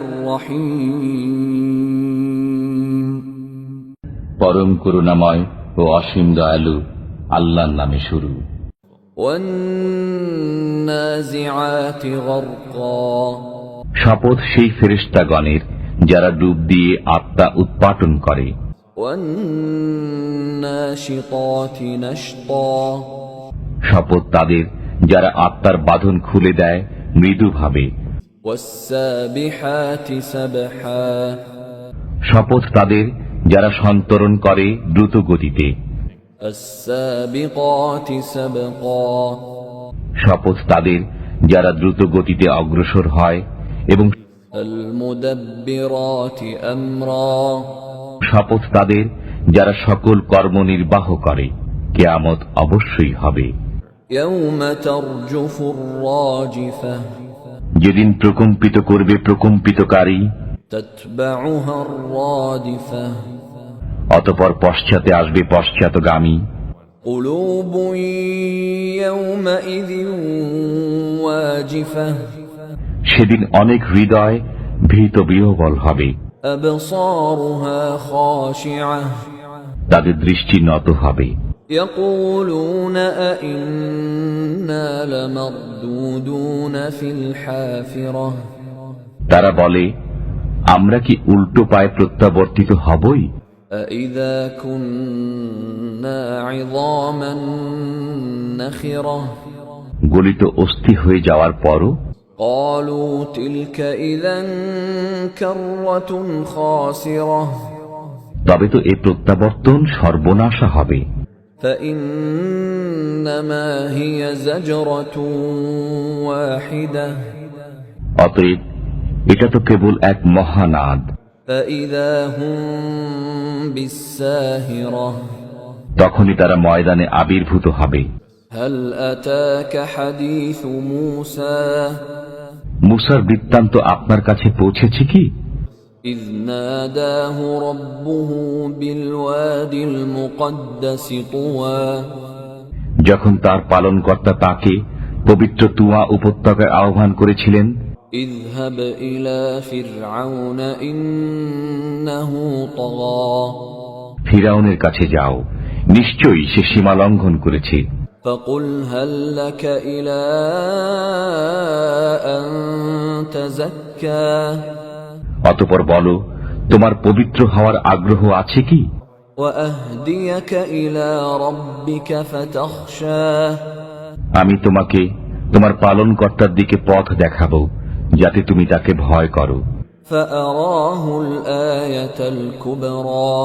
الرحيم পরম করুণাময় ও অসীম দয়ালু আল্লাহর নামে শুরু। والنازعات غرقا শপথ সেই ফেরেশতাগণের যারা ডুব দিয়ে আত্মা উৎপাটন করে। والناشطات نشطا শপথ তাদের যারা আত্মার বাঁধন খুলে দেয় মৃদুভাবে। والسابحات سبحا শপথ তাদের যারা সন্তরণ করে দ্রুত গতিতে। السابقات سبقا শপথ তাদের যারা দ্রুত গতিতে অগ্রসর হয় এবং المدبرات أمرا শপথ তাদের যারা সকল কর্ম নির্বাহ করে। কিয়ামত অবশ্যই হবে। يوم ترجف الراجفة যেদিন প্রকম্পিত করবে প্রকম্পিতকারী, تتبعها الرادفة অতঃপর পশ্চাতে আসবে পশ্চাৎগামী। قلوب يومئذ واجفة সেদিন অনেক হৃদয় ভীত বিহ্বল হবে। أبصارها خاشعة তাদের দৃষ্টি নত হবে। يقولون أئنا لمردودون في الحافرة তারা বলে, আমরা কি উল্টো পায়ে প্রত্যাবর্তিত হবই? أئذا كنا عظاما نخرة গলিত অস্থি হয়ে যাওয়ার পরও قالوا تلك إذا كرة خاسرة তবে তো এ প্রত্যাবর্তন সর্বনাশা হবে। فإنما هي زجرة واحدة অতএব এটা তো কেবল এক মহানাদ। فإذا هم بالساهرة তখনই তারা ময়দানে আবির্ভূত হবে। هل أتاك حديث موسى মুসার বৃত্তান্ত আপনার কাছে পৌঁছেছে কি? إذ ناداه ربه بالواد المقدس طوى যখন তার পালনকর্তা তাকে পবিত্র তুয়া উপত্যকায় আহ্বান করেছিলেন, اذهب إلى فرعون إنه طغى ফিরাউনের কাছে যাও, নিশ্চয়ই সে সীমা লঙ্ঘন করেছে। فقل هل لك إلى أن تزكى অতঃপর বলো, তোমার পবিত্র হওয়ার আগ্রহ আছে কি? وأهديك إلى ربك فتخشى আমি তোমাকে তোমার পালনকর্তার দিকে পথ দেখাবো, যাতে তুমি তাকে ভয় করো। فأراه الآية الكبرى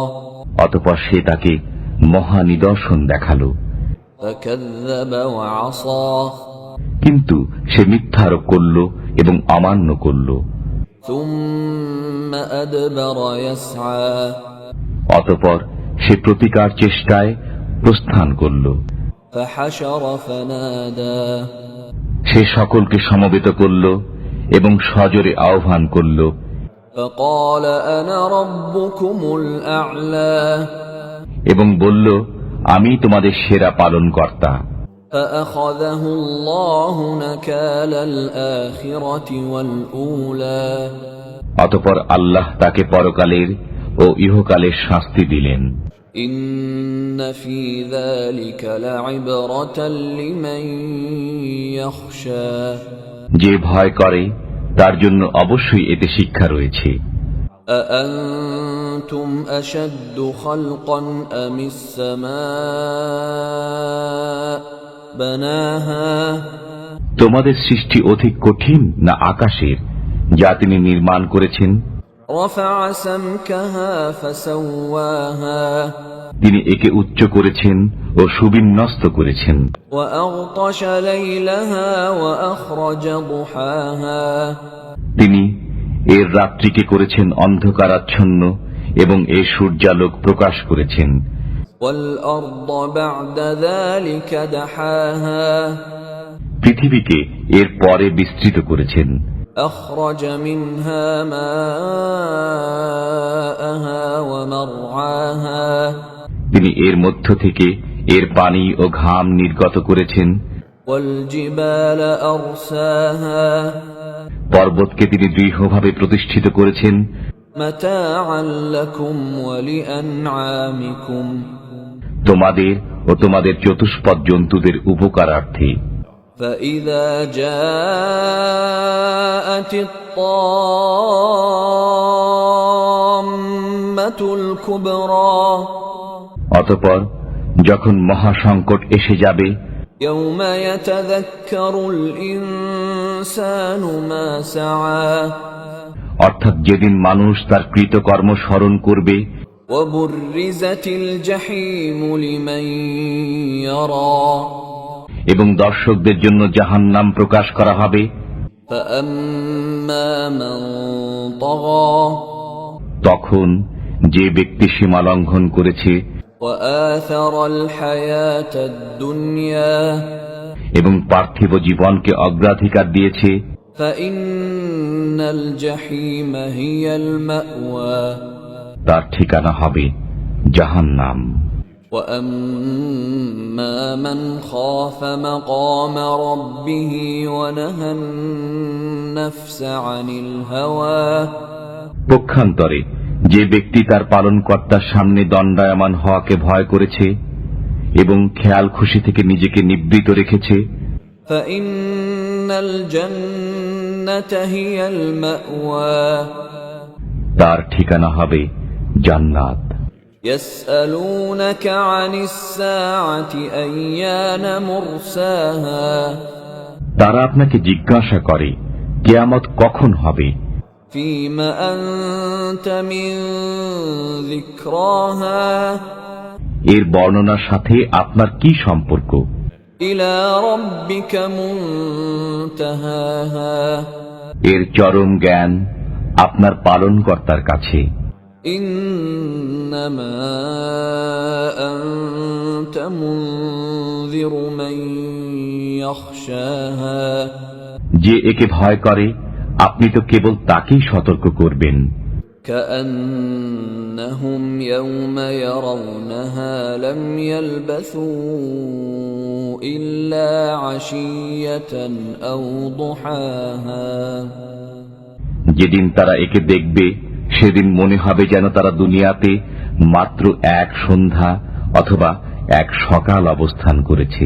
অতঃপর সে তাকে মহা নিদর্শন দেখালো। فكذب وعصى কিন্তু সে মিথ্যারোপ করল এবং অমান্য করল। ثم أدبر يسعى অতঃপর সে প্রতিকার চেষ্টায় প্রস্থান করল। فحشر فنادى সে সকলকে সমবেত করল এবং সজোরে আহ্বান করল। فقال أنا ربكم الأعلى এবং বলল, আমি তোমাদের সেরা পালনকর্তা। فأخذه الله نكال الآخرة والأولى অতঃপর আল্লাহ তাকে পরকালের ও ইহকালের শাস্তি দিলেন। إن في ذلك لعبرة لمن يخشى যে ভয় করে তার জন্য অবশ্যই এতে শিক্ষা রয়েছে। أأنتم أشد خلقا أم السماء بناها তোমাদের সৃষ্টি অধিক কঠিন না আকাশের, যা তিনি নির্মাণ করেছেন? رفع سمكها فسواها তিনি একে উচ্চ করেছেন ও সুবিন্যস্ত করেছেন। وأغطش ليلها وأخرج ضحاها তিনি এর রাত্রিকে করেছেন অন্ধকারাচ্ছন্ন এবং এর সূর্যালোক প্রকাশ করেছেন। والأرض بعد ذلك دحاها পৃথিবীকে এর পরে বিস্তৃত করেছেন। أخرج منها ماءها ومرعاها তিনি এর মধ্য থেকে এর পানি ও ঘাম নির্গত করেছেন। والجبال أرساها পর্বতকে তিনি দৃঢ়ভাবে প্রতিষ্ঠিত করেছেন متاعا لكم ولأنعامكم তোমাদের ও তোমাদের চতুষ্পদ জন্তুদের উপকারার্থে। فإذا جاءت الطامة الكبرى অতঃপর যখন মহাসংকট এসে যাবে, يوم يتذكر الإنسان ما سعى অর্থাৎ যেদিন মানুষ তার কৃতকর্ম স্মরণ করবে, وبرزت الجحيم لمن يرى এবং দর্শকদের জন্য জাহান্নাম প্রকাশ করা হবে। فأما من طغى তখন যে ব্যক্তি সীমা লঙ্ঘন করেছে وآثر الحياة الدنيا এবং পার্থিব জীবনকে অগ্রাধিকার দিয়েছে, فإن الجحيم هي المأوى তার ঠিকানা হবে জাহান্নাম। وأما من خاف مقام ربه ونهى النفس عن الهوى পক্ষান্তরে যে ব্যক্তি তার পালনকর্তার সামনে দণ্ডায়মান হওয়াকে ভয় করেছে এবং খেয়াল খুশি থেকে নিজেকে নিবৃত রেখেছে, فإن الجنة هي المأوى তার ঠিকানা হবে জান্নাত। يسألونك عن الساعة أيان مرساها তারা আপনাকে জিজ্ঞাসা করে কিয়ামত কখন হবে, فيما أنت من ذكراها এর বর্ণনার সাথে আপনার কি সম্পর্ক, إلى ربك منتهاها এর চরম জ্ঞান আপনার পালনকর্তার কাছে। إنما أنت منذر من يخشاها যে একে ভয় করে আপনি তো কেবল তাকেই সতর্ক করবেন। كأنهم يوم يرونها لم يلبثوا إلا عشية أو ضحاها যেদিন তারা একে দেখবে সেদিন মনে হবে যেন তারা দুনিয়াতে মাত্র এক সন্ধ্যা অথবা এক সকাল অবস্থান করেছে।